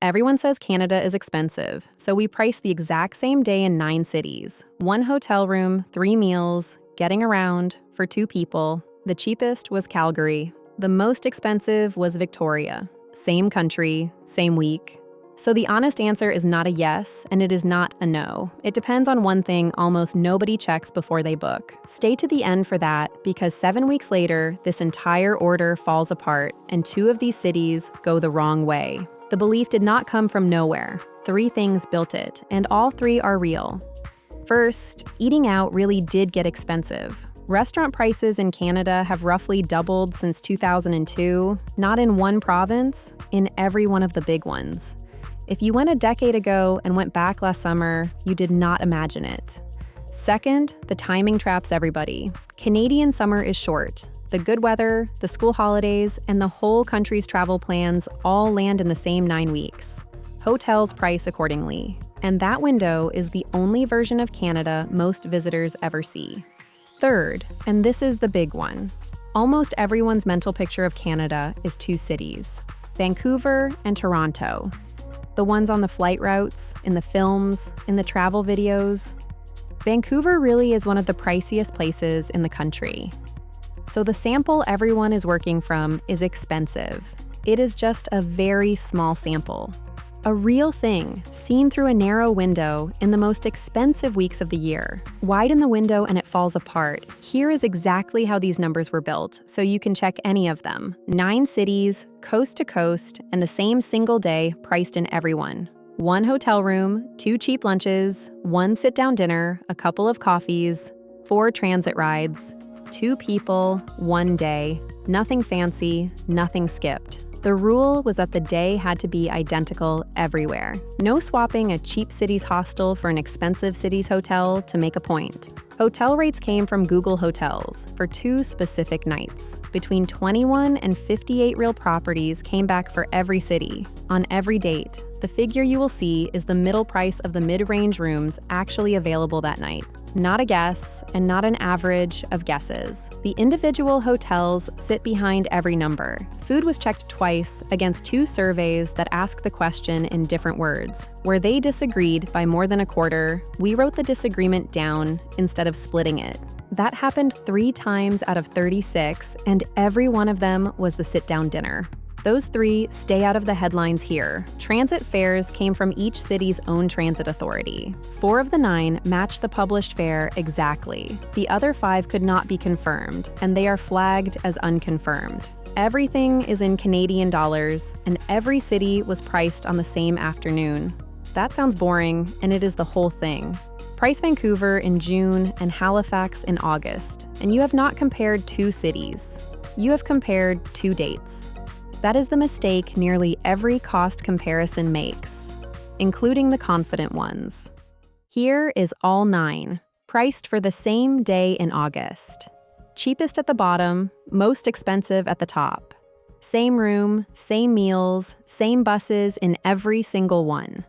Everyone says Canada is expensive, so we price the exact same day in 9 cities. 1 hotel room, 3 meals, getting around, for 2 people. The cheapest was Calgary. The most expensive was Victoria. Same country, same week. So the honest answer is not a yes, and it is not a no. It depends on one thing almost nobody checks before they book. Stay to the end for that, because 7 weeks later, this entire order falls apart, and 2 of these cities go the wrong way. The belief did not come from nowhere. 3 things built it, and all 3 are real. First, eating out really did get expensive. Restaurant prices in Canada have roughly doubled since 2002, not in one province, in every one of the big ones. If you went a decade ago and went back last summer, you did not imagine it. Second, the timing traps everybody. Canadian summer is short. The good weather, the school holidays, and the whole country's travel plans all land in the same 9 weeks. Hotels price accordingly, and that window is the only version of Canada most visitors ever see. Third, and this is the big one, almost everyone's mental picture of Canada is 2 cities, Vancouver and Toronto. The ones on the flight routes, in the films, in the travel videos. Vancouver really is one of the priciest places in the country. So the sample everyone is working from is expensive. It is just a very small sample. A real thing, seen through a narrow window in the most expensive weeks of the year. Widen the window and it falls apart. Here is exactly how these numbers were built, so you can check any of them. 9 cities, coast to coast, and the same single day priced in everyone. 1 hotel room, 2 cheap lunches, 1 sit-down dinner, a couple of coffees, 4 transit rides, 2 people, 1 day, nothing fancy, nothing skipped. The rule was that the day had to be identical everywhere. No swapping a cheap city's hostel for an expensive city's hotel to make a point. Hotel rates came from Google Hotels for 2 specific nights. Between 21 and 58 real properties came back for every city. On every date, the figure you will see is the middle price of the mid-range rooms actually available that night. Not a guess, and not an average of guesses. The individual hotels sit behind every number. Food was checked twice against 2 surveys that ask the question in different words. Where they disagreed by more than a quarter, we wrote the disagreement down instead of splitting it. That happened 3 times out of 36, and every one of them was the sit-down dinner. Those 3 stay out of the headlines here. Transit fares came from each city's own transit authority. 4 of the 9 matched the published fare exactly. The other 5 could not be confirmed, and they are flagged as unconfirmed. Everything is in Canadian dollars, and every city was priced on the same afternoon. That sounds boring, and it is the whole thing. Price Vancouver in June and Halifax in August, and you have not compared 2 cities. You have compared 2 dates. That is the mistake nearly every cost comparison makes, including the confident ones. Here is all 9, priced for the same day in August. Cheapest at the bottom, most expensive at the top. Same room, same meals, same buses in every single one.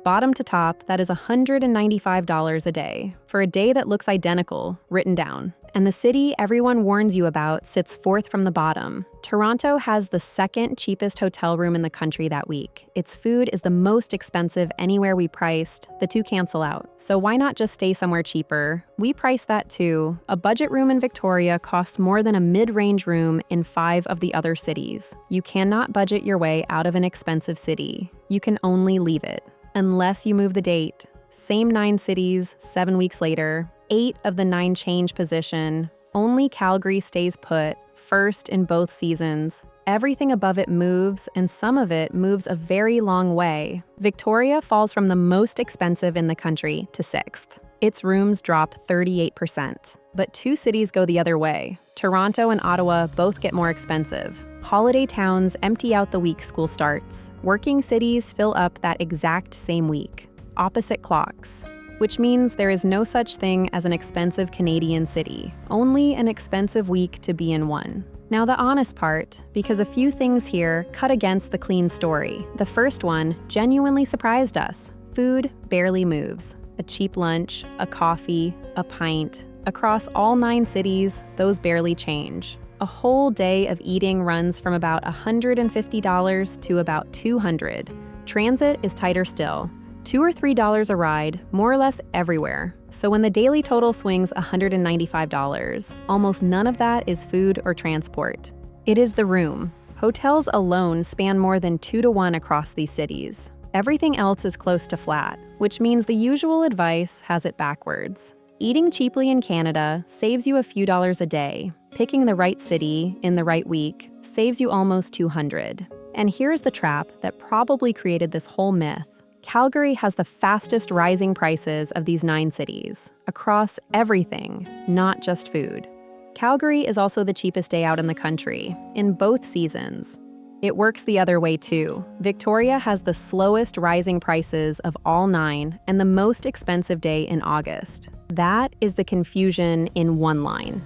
Bottom to top, that is $195 a day, for a day that looks identical, written down. And the city everyone warns you about sits 4th from the bottom. Toronto has the 2nd cheapest hotel room in the country that week. Its food is the most expensive anywhere we priced. The 2 cancel out. So why not just stay somewhere cheaper? We priced that too. A budget room in Victoria costs more than a mid-range room in 5 of the other cities. You cannot budget your way out of an expensive city. You can only leave it. Unless you move the date. Same 9 cities, 7 weeks later. 8 of the 9 change position. Only Calgary stays put, first in both seasons. Everything above it moves, and some of it moves a very long way. Victoria falls from the most expensive in the country to 6th. Its rooms drop 38%. But 2 cities go the other way. Toronto and Ottawa both get more expensive. Holiday towns empty out the week school starts. Working cities fill up that exact same week. Opposite clocks. Which means there is no such thing as an expensive Canadian city, only an expensive week to be in one. Now the honest part, because a few things here cut against the clean story. The first one genuinely surprised us. Food barely moves. A cheap lunch, a coffee, a pint. Across all 9 cities, those barely change. A whole day of eating runs from about $150 to about $200. Transit is tighter still. $2 or $3 a ride, more or less everywhere. So when the daily total swings $195, almost none of that is food or transport. It is the room. Hotels alone span more than 2-to-1 across these cities. Everything else is close to flat, which means the usual advice has it backwards. Eating cheaply in Canada saves you a few dollars a day. Picking the right city in the right week saves you almost $200. And here's the trap that probably created this whole myth. Calgary has the fastest rising prices of these 9 cities, across everything, not just food. Calgary is also the cheapest day out in the country, in both seasons. It works the other way too. Victoria has the slowest rising prices of all 9 and the most expensive day in August. That is the confusion in one line.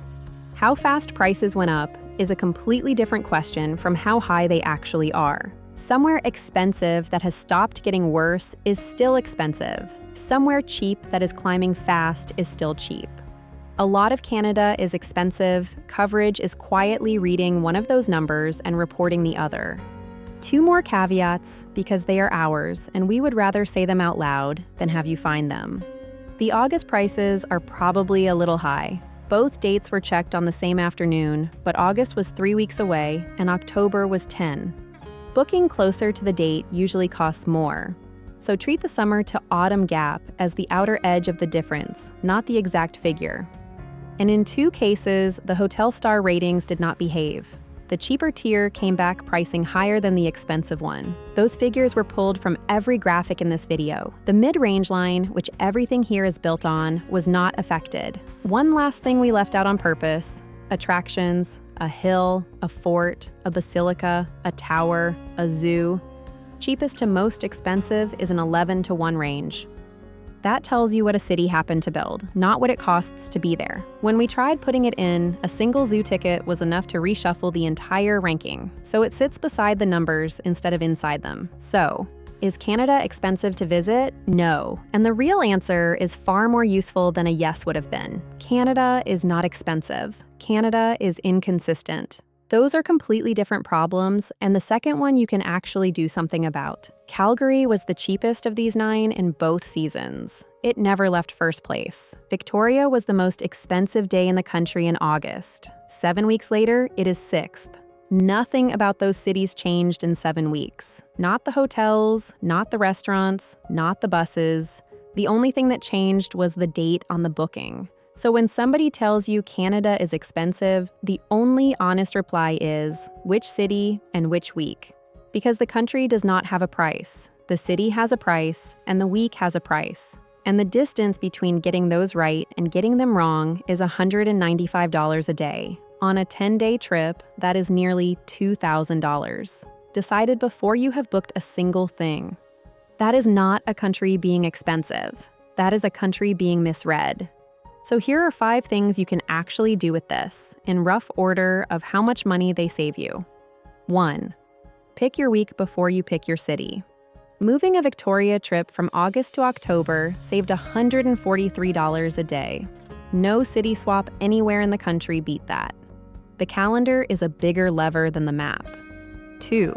How fast prices went up is a completely different question from how high they actually are. Somewhere expensive that has stopped getting worse is still expensive. Somewhere cheap that is climbing fast is still cheap. A lot of Canada is expensive. Coverage is quietly reading one of those numbers and reporting the other. 2 more caveats, because they are ours, and we would rather say them out loud than have you find them. The August prices are probably a little high. Both dates were checked on the same afternoon, but August was 3 weeks away and October was 10. Booking closer to the date usually costs more. So treat the summer to autumn gap as the outer edge of the difference, not the exact figure. And in 2 cases, the hotel star ratings did not behave. The cheaper tier came back pricing higher than the expensive one. Those figures were pulled from every graphic in this video. The mid-range line, which everything here is built on, was not affected. One last thing we left out on purpose: attractions, a hill, a fort, a basilica, a tower, a zoo. Cheapest to most expensive is an 11-to-1 range. That tells you what a city happened to build, not what it costs to be there. When we tried putting it in, a single zoo ticket was enough to reshuffle the entire ranking. So it sits beside the numbers instead of inside them. So, is Canada expensive to visit? No. And the real answer is far more useful than a yes would have been. Canada is not expensive. Canada is inconsistent. Those are completely different problems, and the second one you can actually do something about. Calgary was the cheapest of these 9 in both seasons. It never left first place. Victoria was the most expensive day in the country in August. 7 weeks later, it is 6th. Nothing about those cities changed in 7 weeks. Not the hotels, not the restaurants, not the buses. The only thing that changed was the date on the booking. So when somebody tells you Canada is expensive, the only honest reply is which city and which week. Because the country does not have a price. The city has a price, and the week has a price. And the distance between getting those right and getting them wrong is $195 a day. On a 10-day trip, that is nearly $2,000. Decided before you have booked a single thing. That is not a country being expensive. That is a country being misread. So here are 5 things you can actually do with this, in rough order of how much money they save you. 1. Pick your week before you pick your city. Moving a Victoria trip from August to October saved $143 a day. No city swap anywhere in the country beat that. The calendar is a bigger lever than the map. 2.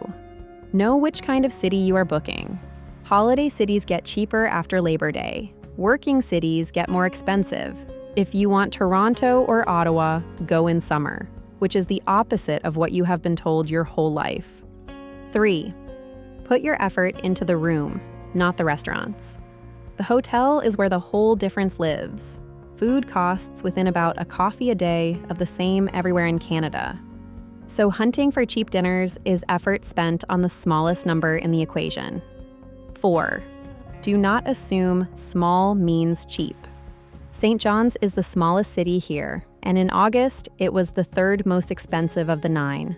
Know which kind of city you are booking. Holiday cities get cheaper after Labor Day. Working cities get more expensive. If you want Toronto or Ottawa, go in summer, which is the opposite of what you have been told your whole life. 3. Put your effort into the room, not the restaurants. The hotel is where the whole difference lives. Food costs within about a coffee a day of the same everywhere in Canada. So hunting for cheap dinners is effort spent on the smallest number in the equation. 4. Do not assume small means cheap. St. John's is the smallest city here, and in August, it was the 3rd most expensive of the 9.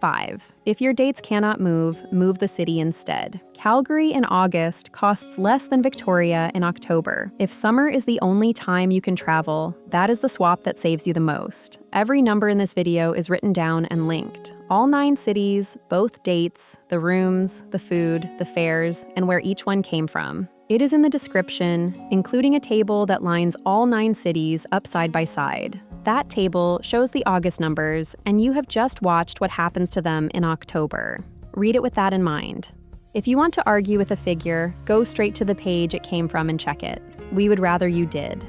5. If your dates cannot move the city instead. Calgary in August costs less than Victoria in October. If summer is the only time you can travel, that is the swap that saves you the most. Every number in this video is written down and linked. All 9 cities, both dates, the rooms, the food, the fares, and where each one came from. It is in the description, including a table that lines all 9 cities up side by side. That table shows the August numbers, and you have just watched what happens to them in October. Read it with that in mind. If you want to argue with a figure, go straight to the page it came from and check it. We would rather you did.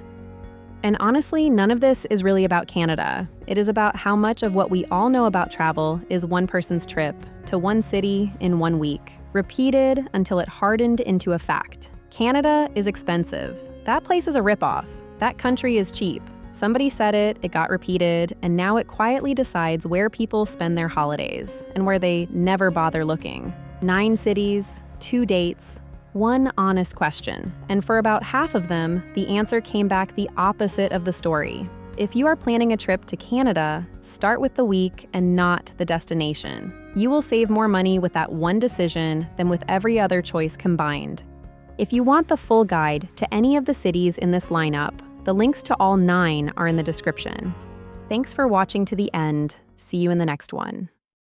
And honestly, none of this is really about Canada. It is about how much of what we all know about travel is one person's trip to one city in 1 week, repeated until it hardened into a fact. Canada is expensive. That place is a ripoff. That country is cheap. Somebody said it, it got repeated, and now it quietly decides where people spend their holidays and where they never bother looking. 9 cities, 2 dates, 1 honest question. And for about half of them, the answer came back the opposite of the story. If you are planning a trip to Canada, start with the week and not the destination. You will save more money with that one decision than with every other choice combined. If you want the full guide to any of the cities in this lineup, the links to all 9 are in the description. Thanks for watching to the end. See you in the next one.